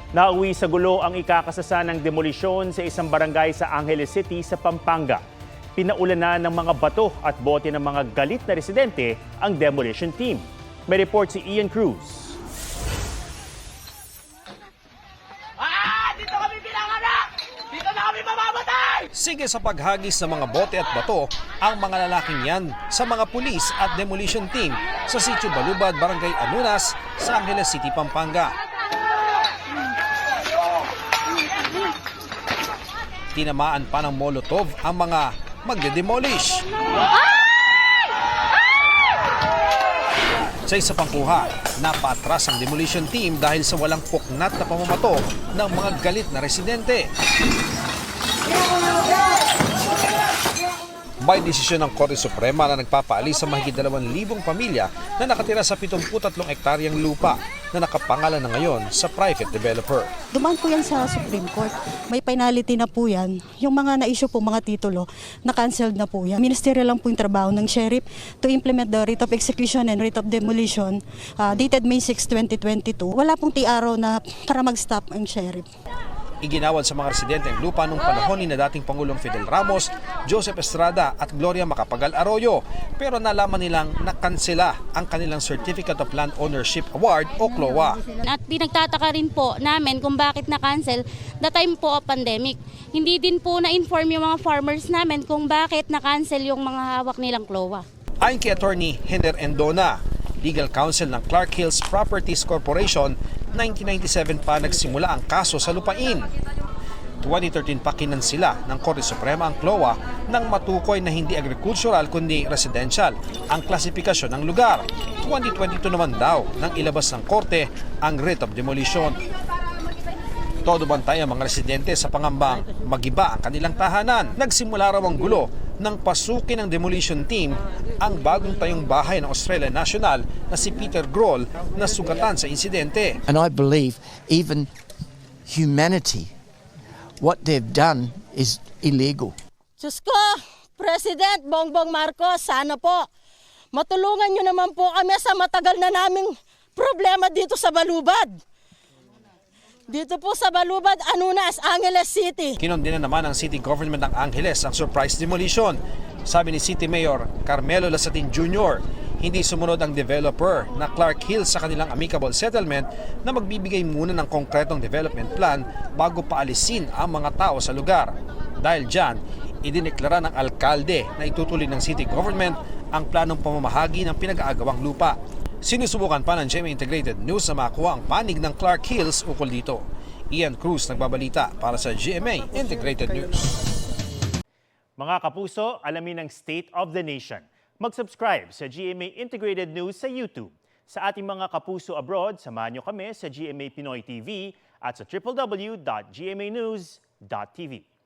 Nauwi sa gulo ang ikakasasa ng demolisyon sa isang barangay sa Angeles City sa Pampanga. Pinaulanan ng mga bato at bote ng mga galit na residente ang demolition team. May report si Ian Cruz. Dito kami pinanganak! Dito na kami mamamatay! Sige sa paghagis ng mga bote at bato ang mga lalaking yan sa mga pulis at demolition team sa Sitio Balubad, Barangay Anunas sa Angeles City, Pampanga. Tinamaan pa ng Molotov ang mga magde-demolish. Sa isa pang kuha, napatras ang demolition team dahil sa walang puknat na pamamato ng mga galit na residente. May desisyon ng Korte Suprema na nagpapaalis sa mahigit 2,000 pamilya na nakatira sa 73 hektaryang lupa na nakapangalan na ngayon sa private developer. Dumaan po yan sa Supreme Court. May penalty na po yan. Yung mga na-issue po mga titulo, na-cancelled na po yan. Ministerial lang po yung trabaho ng sheriff to implement the writ of execution and writ of demolition dated May 6, 2022. Wala pong TRO na para mag-stop ang sheriff. Iginawad sa mga residente ang lupa nung panahon ni na dating Pangulong Fidel Ramos, Joseph Estrada at Gloria Macapagal Arroyo. Pero nalaman nilang nakansela ang kanilang Certificate of Land Ownership Award o CLOA. At pinagtataka rin po namin kung bakit na-cancel the time po of pandemic. Hindi din po na-inform yung mga farmers namin kung bakit na-cancel yung mga hawak nilang CLOA. Ayon kay Attorney Hender Endona, Legal Counsel ng Clark Hills Properties Corporation, 1997 pa nagsimula ang kaso sa lupain. 2013 pa kinansila ng Korte Suprema ang CLOA nang matukoy na hindi agricultural kundi residential ang klasifikasyon ng lugar. 2022 naman daw nang ilabas ng Korte ang writ of demolition. Todo bantay ang mga residente sa pangambang magiba ang kanilang tahanan. Nagsimula raw ang gulo nang pasukin ng demolition team ang bagong tayong bahay ng Australian National na si Peter Grohl na sugatan sa insidente. And I believe even humanity, what they've done is illegal. Diyos ko, President Bongbong Marcos, sana po matulungan nyo naman po kami sa matagal na naming problema dito sa Balubad. Dito po sa Balubad, Anunas, Angeles City. Kinondena naman ng City Government ng Angeles ang surprise demolition. Sabi ni City Mayor Carmelo Lasatin Jr., hindi sumunod ang developer na Clark Hills sa kanilang amicable settlement na magbibigay muna ng konkretong development plan bago paalisin ang mga tao sa lugar. Dahil dyan, idineklara ng alkalde na itutuloy ng City Government ang planong pamamahagi ng pinag-aagawang lupa. Sinusubukan pa ng GMA Integrated News na makuha ang panig ng Clark Hills ukol dito. Ian Cruz nagbabalita para sa GMA Integrated News. Mga kapuso, alamin ang State of the Nation. Mag-subscribe sa GMA Integrated News sa YouTube. Sa ating mga kapuso abroad, samahan niyo kami sa GMA Pinoy TV at sa www.gmanews.tv.